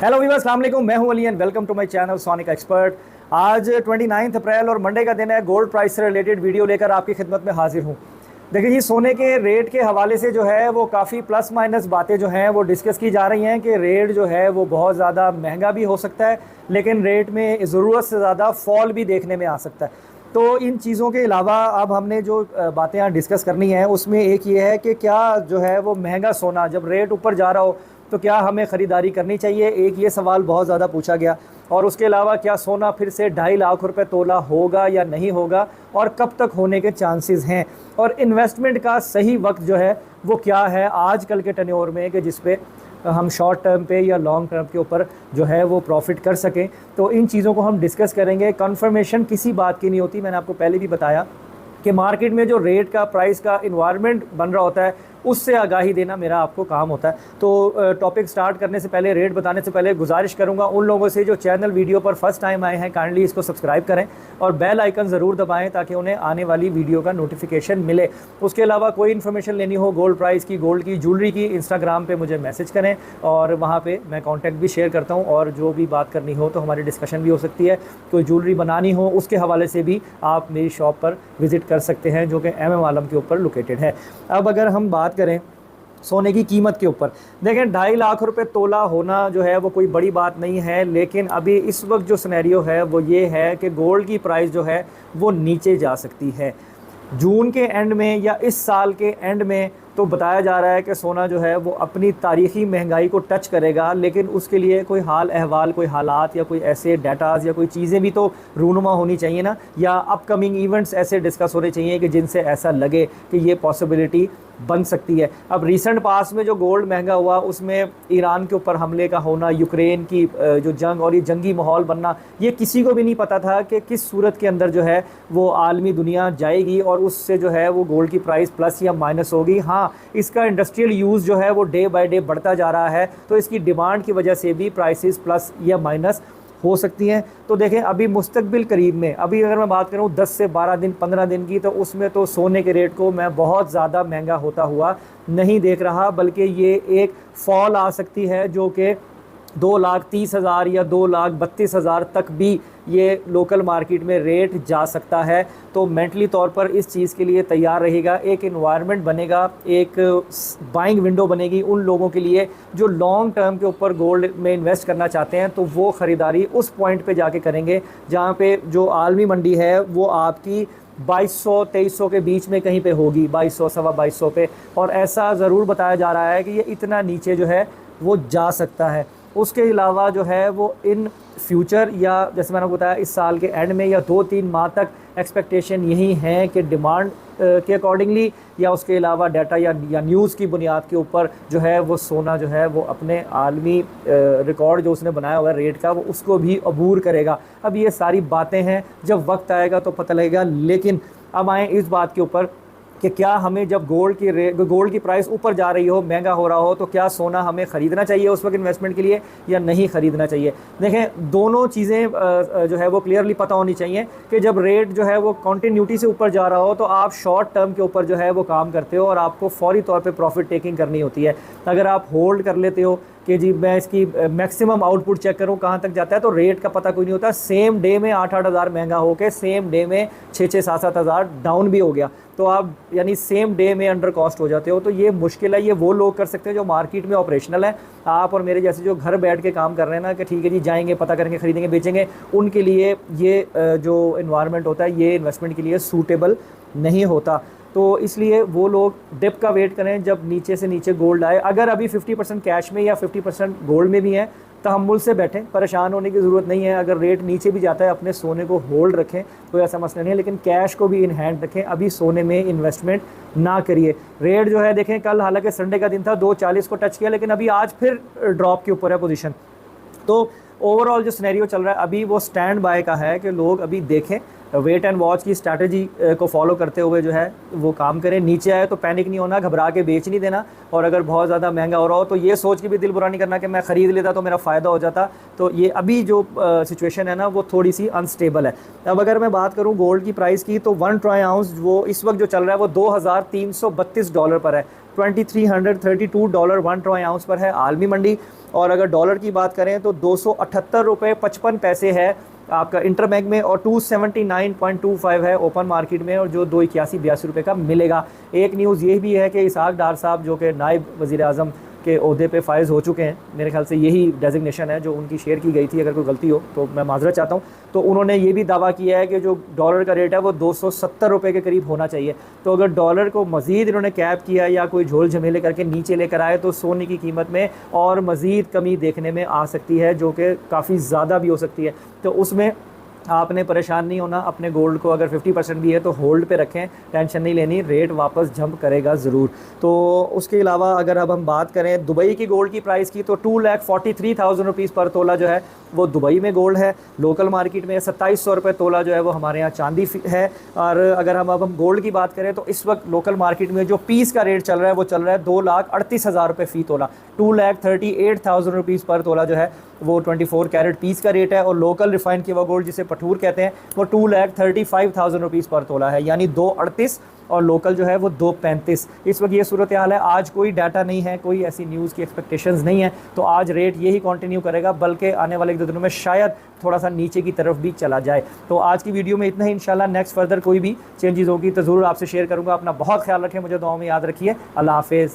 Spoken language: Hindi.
हेलो वीवर्स, अस्सलाम वालेकुम। मैं हूं Ali and welcome to my channel sonic expert. आज 29 अप्रैल और मंडे का दिन है। गोल्ड प्राइस से रिलेटेड वीडियो लेकर आपकी खिदमत में हाजिर हूं। देखिए जी, सोने के रेट के हवाले से जो है वो काफ़ी प्लस माइनस बातें जो हैं वो डिस्कस की जा रही हैं कि रेट जो है वो बहुत ज़्यादा महंगा भी हो सकता है, लेकिन रेट में ज़रूरत से ज़्यादा फॉल भी देखने में आ सकता है। तो इन चीज़ों के अलावा अब हमने जो बातें यहाँ डिस्कस करनी है उसमें एक ये है कि क्या जो है वो महंगा सोना जब रेट ऊपर जा रहा हो तो क्या हमें ख़रीदारी करनी चाहिए। एक ये सवाल बहुत ज़्यादा पूछा गया। और उसके अलावा क्या सोना फिर से 2.5 लाख रुपए तोला होगा या नहीं होगा, और कब तक होने के चांसेस हैं, और इन्वेस्टमेंट का सही वक्त जो है वो क्या है आजकल के टेन्योर में कि जिस पे हम शॉर्ट टर्म पे या लॉन्ग टर्म के ऊपर जो है वो प्रॉफिट कर सकें। तो इन चीज़ों को हम डिस्कस करेंगे। कन्फर्मेशन किसी बात की नहीं होती। मैंने आपको पहले भी बताया कि मार्केट में जो रेट का प्राइस का इन्वायरमेंट बन रहा होता है उससे आगाही देना मेरा आपको काम होता है। तो टॉपिक स्टार्ट करने से पहले, रेट बताने से पहले गुजारिश करूंगा उन लोगों से जो चैनल वीडियो पर फर्स्ट टाइम आए हैं, काइंडली इसको सब्सक्राइब करें और बेल आइकन ज़रूर दबाएं ताकि उन्हें आने वाली वीडियो का नोटिफिकेशन मिले। उसके अलावा कोई इन्फॉर्मेशन लेनी हो गोल्ड प्राइस की, गोल्ड की, ज्वेलरी की, इंस्टाग्राम पर मुझे मैसेज करें और वहाँ पर मैं कॉन्टैक्ट भी शेयर करता हूँ। और जो भी बात करनी हो तो हमारी डिस्कशन भी हो सकती है। कोई ज्वेलरी बनानी हो उसके हवाले से भी आप मेरी शॉप पर विज़िट कर सकते हैं जो कि MM आलम के ऊपर लोकेटेड है। अब अगर हम बात करें सोने की कीमत के ऊपर, देखें 2.5 लाख रुपए तोला होना जो है वो कोई बड़ी बात नहीं है, लेकिन अभी इस वक्त जो सिनेरियो है वो ये है कि गोल्ड की प्राइस जो है वो नीचे जा सकती है। जून के एंड में या इस साल के एंड में तो बताया जा रहा है कि सोना जो है वो अपनी तारीख़ी महंगाई को टच करेगा, लेकिन उसके लिए कोई हाल अहवाल, कोई हालात या कोई ऐसे डाटाज या कोई चीज़ें भी तो रूनुमा होनी चाहिए ना, या अपकमिंग इवेंट्स ऐसे डिस्कस होने चाहिए कि जिनसे ऐसा लगे कि ये पॉसिबिलिटी बन सकती है। अब रिसेंट पास में जो गोल्ड महंगा हुआ उसमें ईरान के ऊपर हमले का होना, यूक्रेन की जो जंग और ये जंगी माहौल बनना, ये किसी को भी नहीं पता था कि किस सूरत के अंदर जो है वो आलमी दुनिया जाएगी और उससे जो है वो गोल्ड की प्राइस प्लस या माइनस होगी। हाँ, इसका इंडस्ट्रियल यूज़ जो है वो डे बाय डे बढ़ता जा रहा है, तो इसकी डिमांड की वजह से भी प्राइसेस प्लस या माइनस हो सकती हैं। तो देखें अभी मुस्तकबिल करीब में, अभी अगर मैं बात करूं 10 से 12 दिन 15 दिन की, तो उसमें तो सोने के रेट को मैं बहुत ज़्यादा महंगा होता हुआ नहीं देख रहा, बल्कि ये एक फॉल आ सकती है जो कि 2,30,000 या 2,32,000 तक भी ये लोकल मार्केट में रेट जा सकता है। तो मेंटली तौर पर इस चीज़ के लिए तैयार रहेगा। एक एनवायरनमेंट बनेगा, एक बाइंग विंडो बनेगी उन लोगों के लिए जो लॉन्ग टर्म के ऊपर गोल्ड में इन्वेस्ट करना चाहते हैं। तो वो ख़रीदारी उस पॉइंट पे जाके करेंगे जहाँ पे जो आलमी मंडी है वो आपकी 2200-2300 के बीच में कहीं पे होगी, 2200 सवा 2200 पे। और ऐसा ज़रूर बताया जा रहा है कि ये इतना नीचे जो है वो जा सकता है। उसके अलावा जो है वो इन फ्यूचर या जैसे मैंने बताया इस साल के एंड में या 2-3 माह तक एक्सपेक्टेशन यही है कि डिमांड के अकॉर्डिंगली या उसके अलावा डाटा या न्यूज़ की बुनियाद के ऊपर जो है वो सोना जो है वो अपने आलमी रिकॉर्ड जो उसने बनाया हुआ है रेट का वो उसको भी अबूर करेगा। अब ये सारी बातें हैं, जब वक्त आएगा तो पता लगेगा। लेकिन अब आएँ इस बात के ऊपर कि क्या हमें जब गोल्ड की प्राइस ऊपर जा रही हो, महंगा हो रहा हो, तो क्या सोना हमें ख़रीदना चाहिए उस वक्त इन्वेस्टमेंट के लिए या नहीं ख़रीदना चाहिए। देखें दोनों चीज़ें जो है वो क्लियरली पता होनी चाहिए कि जब रेट जो है वो कंटिन्यूटी से ऊपर जा रहा हो तो आप शॉर्ट टर्म के ऊपर जो है वो काम करते हो और आपको फौरी तौर पे प्रॉफिट टेकिंग करनी होती है। अगर आप होल्ड कर लेते हो कि जी मैं इसकी मैक्सिमम आउटपुट चेक करूं कहां तक जाता है, तो रेट का पता कोई नहीं होता। सेम डे में 8-8 हज़ार महंगा होकर सेम डे में 6-6, 7-7 हज़ार डाउन भी हो गया, तो आप यानी सेम डे में अंडर कॉस्ट हो जाते हो। तो ये मुश्किल है, ये वो लोग कर सकते हैं जो मार्केट में ऑपरेशनल है। आप और मेरे जैसे जो घर बैठ के काम कर रहे हैं ना कि ठीक है जी जाएंगे, पता करेंगे, खरीदेंगे, बेचेंगे, उनके लिए ये जो इन्वायरमेंट होता है ये इन्वेस्टमेंट के लिए सूटेबल नहीं होता। तो इसलिए वो लोग डिप का वेट करें जब नीचे से नीचे गोल्ड आए। अगर अभी 50% कैश में या 50% गोल्ड में भी हैं तहम्मुल से बैठें, परेशान होने की ज़रूरत नहीं है। अगर रेट नीचे भी जाता है अपने सोने को होल्ड रखें, कोई ऐसा मसला नहीं है, लेकिन कैश को भी इन हैंड रखें। अभी सोने में इन्वेस्टमेंट ना करिए। रेट जो है देखें कल हालांकि संडे का दिन था, 240 को टच किया, लेकिन अभी आज फिर ड्रॉप के ऊपर है पोजीशन। तो ओवरऑल जो सिनेरियो चल रहा है अभी वो स्टैंड बाय का है कि लोग अभी देखें, वेट एंड वॉच की स्ट्रैटेजी को फॉलो करते हुए जो है वो काम करें। नीचे आए तो पैनिक नहीं होना, घबरा के बेच नहीं देना, और अगर बहुत ज़्यादा महंगा हो रहा हो तो ये सोच के भी दिल बुरा नहीं करना कि मैं ख़रीद लेता तो मेरा फ़ायदा हो जाता। तो ये अभी जो सिचुएशन है ना वो थोड़ी सी अनस्टेबल है। अब अगर मैं बात करूँ गोल्ड की प्राइस की, तो 1 ट्राई आउंस वो इस वक्त जो चल रहा है वो $2,332 पर है। $2332 1 ट्रॉय आउंस पर है आलमी मंडी। और अगर डॉलर की बात करें तो 278 रुपये 55 पैसे है आपका इंटरबैंक में, और 279.25 है ओपन मार्केट में, और जो 281-82 रुपये का मिलेगा। एक न्यूज़ ये भी है कि इसहाक डार साहब जो कि नायब वज़ीर आज़म के ओहदे पे फायज़ हो चुके हैं, मेरे ख्याल से यही डेजिग्नेशन है जो उनकी शेयर की गई थी, अगर कोई गलती हो तो मैं माजरत चाहता हूँ। तो उन्होंने ये भी दावा किया है कि जो डॉलर का रेट है वो 270 रुपये के करीब होना चाहिए। तो अगर डॉलर को मज़ीद इन्होंने कैप किया या कोई झोल झमेले करके नीचे लेकर आए तो सोने की कीमत में और मज़ीद कमी देखने में आ सकती है, जो कि काफ़ी ज़्यादा भी हो सकती है। तो उसमें आपने परेशान नहीं होना, अपने गोल्ड को अगर 50% भी है तो होल्ड पे रखें, टेंशन नहीं लेनी, रेट वापस जंप करेगा ज़रूर। तो उसके अलावा अगर अब हम बात करें दुबई की गोल्ड की प्राइस की, तो 2,43,000 रुपीज़ पर तोला जो है वो दुबई में गोल्ड है। लोकल मार्केट में 2700 रुपये तोला जो है वो हमारे यहाँ चांदी है। और अगर हम गोल्ड की बात करें तो इस वक्त लोकल मार्केट में जो पीस का रेट चल रहा है वो चल रहा है 2,38,000 रुपये फ़ी तोला। 2,38,000 रुपीज़ पर तोला जो है वो 24 कैरेट पीस का रेट है। और लोकल रिफाइंड किया हुआ गोल्ड जिसे पठूर कहते हैं वो 2,35,000 रुपीज़ पर तोला है, यानी 2,38, और लोकल जो है वो 2,35। इस वक्त ये सूरत हाल है। आज कोई डाटा नहीं है, कोई ऐसी न्यूज़ की एक्सपेक्टेशंस नहीं है, तो आज रेट यही कंटिन्यू करेगा, बल्कि आने वाले 1-2 दिनों में शायद थोड़ा सा नीचे की तरफ भी चला जाए। तो आज की वीडियो में इतना ही। इंशाल्लाह नेक्स्ट फर्दर कोई भी चेंजेस होगी तो ज़रूर आपसे शेयर करूँगा। अपना बहुत ख्याल रखें, मुझे दुआ में याद रखिए। अल्लाह हाफिज़।